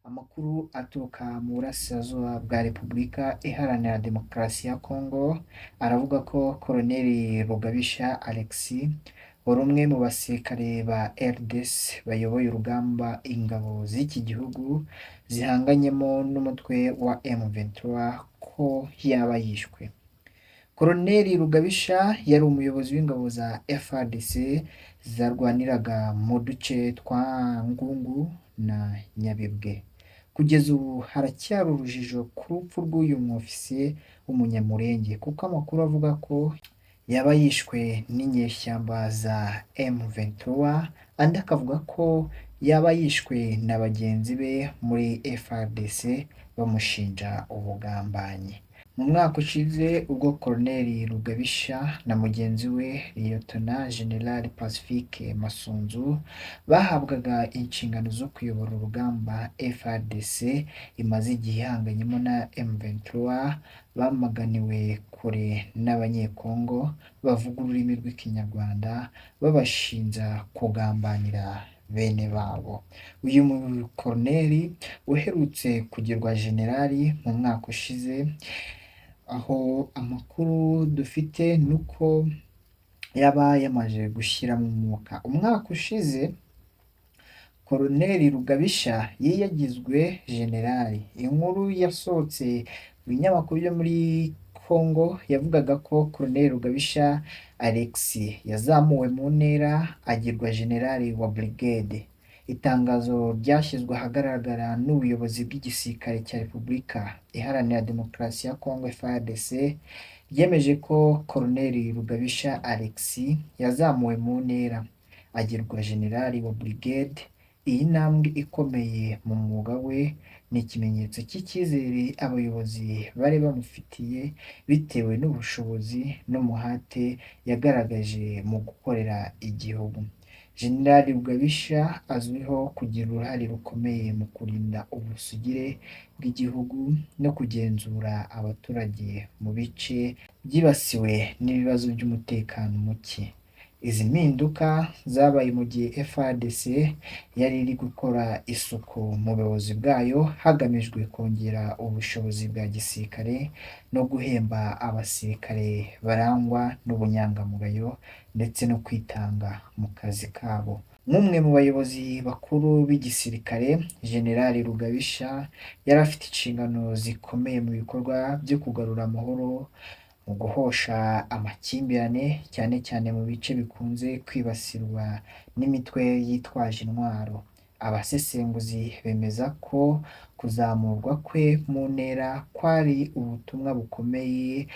Amakuru aturuka mu burasirazuba bwa Repubulika Iharanira Demokarasi ya Kongo aravuga ko Koloneli Rugabisha Alexis wari umwe mu basirikare ba RDC bayoboye urugamba ingabo z'iki gihugu zihanganyemo n'umutwe wa M23 ko yaba yishwe. Koloneli Rugabisha yari umuyobozi w'ingabo za FARDC zarwaniraga mu duce twa Ngungu na Nyabibwe. Kugeza ubu haracyari urujijo ku rupfu rw'uyu mwofisiye w'umunyamulenge kuko amakuru avuga ko yaba yishwe n'inyeshyamba za M23, andi akavuga ko yaba yishwe na bagenzi be muri FARDC bamushinja ubugambanyi. Mu mwaka ushize ubwo Koloneli Rugabisha na mugenzi we Liyetona Jenerali Pacifique Masunzu bahabwaga inshingano zo kuyobora urugamba FARDC imaze igihe ihanganyemo na M23, bamaganiwe kure n'abanyekongo bavuga ururimi rw'ikinyarwanda babashinja kugambanira bene babo. Uyu mukoloneli uherutse kugirwa generali mu mwaka ushize, aho amakuru dufite nuko yaba yamaze gushyira mu mwuka. Umwaka ushize Koloneli Rugabisha yagizwe generali. Inkuru yasohotse mu binyamakuru byo muri Kongo yavugaga ko Koloneli Rugabisha Alexis yazamuwe mu ntera agirwa generali wa brigade. Itangazo ryashyizwe ahagaragara n'ubuyobozi bw'igisirikare cya Repubulika Iharanira Demokarasi ya Kongo FARDC ryemeje ko Koloneli Rugabisha Alexis yazamuwe mu ntera agirwa generali wa brigade. Iyi ntambwe ikomeye mu mwuga we ni ikimenyetso cy'icyizere abayobozi bari bamufitiye bitewe n'ubushobozi n'umuhate yagaragaje mu gukorera igihugu. Generali Rugabisha azwiho kugira uruhare rukomeye mu kurinda ubusugire bw'igihugu no kugenzura abaturage mu bice byibasiwe n'ibibazo by'umutekano muke. Izi mpinduka zabaye mu gihe FARDC yari iri gukora isuku mu buyobozi bwayo hagamijwe kongera ubushobozi bwa gisirikare no guhemba abasirikare barangwa n'ubunyangamugayo ndetse no kwitanga mu kazi kabo. Nk'umwe mu bayobozi bakuru b'igisirikare, Generali Rugabisha yari afite inshingano zikomeye mu bikorwa byo kugarura amahoro, mu guhosha amakimbirane cyane cyane mu bice bikunze kwibasirwa n'imitwe yitwaje intwaro. Abasesenguzi bemeza ko kuzamurwa kwe mu ntera kwari ubutumwa bukomeye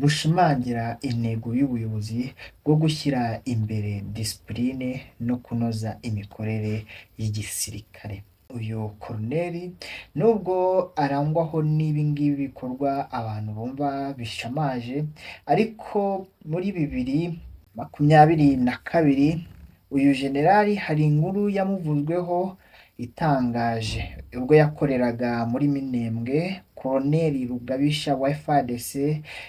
bushimangira intego y'ubuyobozi bwo gushyira imbere disipurine no kunoza imikorere y'igisirikare. Uyu koloneli nubwo arangwaho n'ibi ngibi bikorwa abantu bumva bishamaje, ariko muri 2022 uyu generali hari inkuru yamuvuzweho itangaje. Ubwo yakoreraga muri Minembwe, Koloneli Rugabisha wa FARDC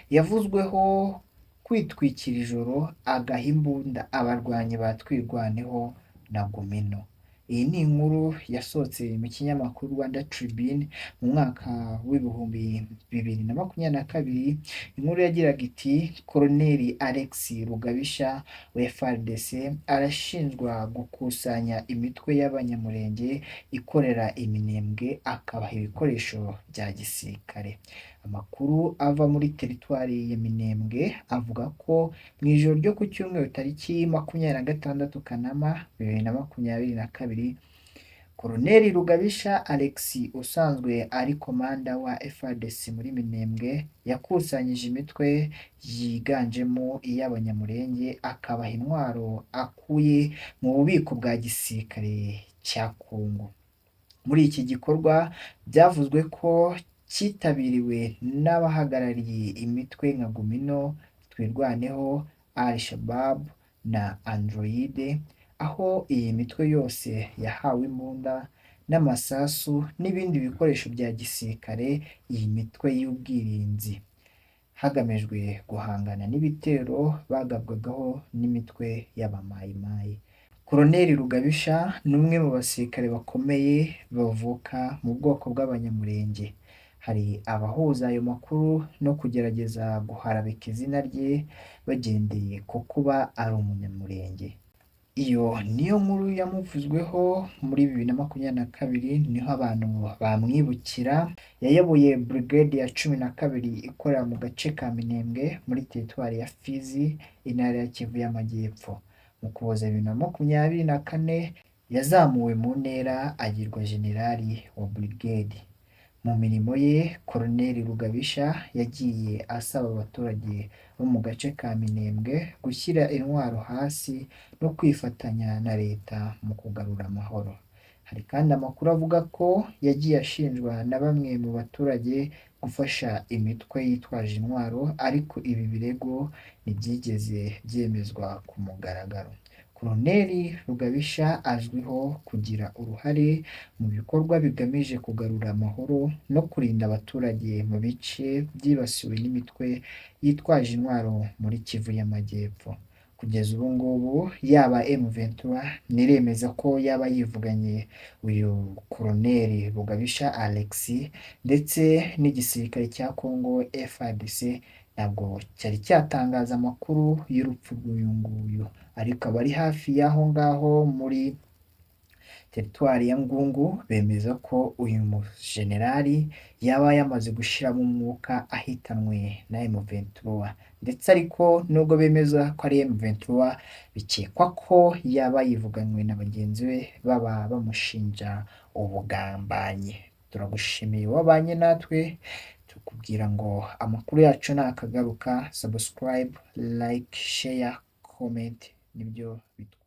yavuzweho kwitwikira ijoro agaha imbunda abarwanyi batwirwaneho na Gumino. Iyi ni inkuru yasohotse mu kinyamakuru Rwanda Tribune mu mwaka w'ibihumbi 2022. Inkuru yagiraga iti Koloneli Alexis Rugabisha wa FARDC arashinjwa gukusanya imitwe y'abanyamulenge ikorera Iminembwe akabaha ibikoresho bya gisirikare. Amakuru ava muri teritwari ya Minembwe avuga ko mu ijoro ryo ku cyumweru tariki 26 Kanama 2022, Koloneli Rugabisha Alexis usanzwe ari komanda wa FARDC muri Minembwe yakusanyije imitwe yiganjemo iy'abanyamulenge akabaha intwaro akuye mu bubiko bwa gisirikare cya Kongo. Muri iki gikorwa byavuzwe ko cyitabiriwe n'abahagarariye imitwe nka Gumino, Twirwaneho, Al-Shabaab na Androide, aho iyi mitwe yose yahawe imbunda n'amasasu n'ibindi bikoresho bya gisirikare, iyi mitwe y'ubwirinzi hagamijwe guhangana n'ibitero bagabwagaho n'imitwe y'abamayimayi. Ku Koloneli Rugabisha ni umwe mu basirikare bakomeye bavuka mu bwoko bw'Abanyamulenge. Hari abahuza ayo makuru no kugerageza guharabika izina rye bagendeye ku kuba ari Umunyamulenge. Iyo niyo nkuru yamuvuzweho muri 2022 niho abantu bamwibukira. Yayoboye Brigade ya 12 ikorera mu gace ka Minembwe muri teritwari ya Fizi, intara ya Kivu y'Amajyepfo. Mu Ukuboza 2024 yazamuwe mu ntera agirwa Jenerali wa Brigade. Mu mirimo ye, Koloneli Rugabisha yagiye asaba abaturage bo mu gace ka Minembwe gushyira intwaro hasi no kwifatanya na leta mu kugarura amahoro. Hari kandi amakuru avuga ko yagiye ashinjwa na bamwe mu baturage gufasha imitwe yitwaje intwaro, ariko ibi birego ntibyigeze byemezwa ku mugaragaro. Koloneli Rugabisha azwiho kugira uruhare mu bikorwa bigamije kugarura amahoro no kurinda abaturage mu bice byibasiwe n'imitwe yitwaje intwaro muri Kivu y'Amajyepfo. Kugeza ubu ngubu yaba M23 niremeza ko yaba yivuganye uyu Koloneli Rugabisha Alexis, ndetse n'igisirikare cya Congo FARDC ntabwo cyari cyatangaza amakuru y'urupfu rw'uyu nguyu, ariko abari hafi y'aho ngaho muri teritwari ya Ngungu bemeza ko uyu mujenerali yaba yamaze gushiramo umwuka ahitanwe na M23, ndetse ariko nubwo bemeza ko ari M23 bikekwa ko yaba yivuganywe na bagenzi be baba bamushinja ubugambanyi. Turagushimiye wabanye natwe, tukubwira ngo amakuru yacu nakagaruka, subscribe, like, share, comment nibyo bitwa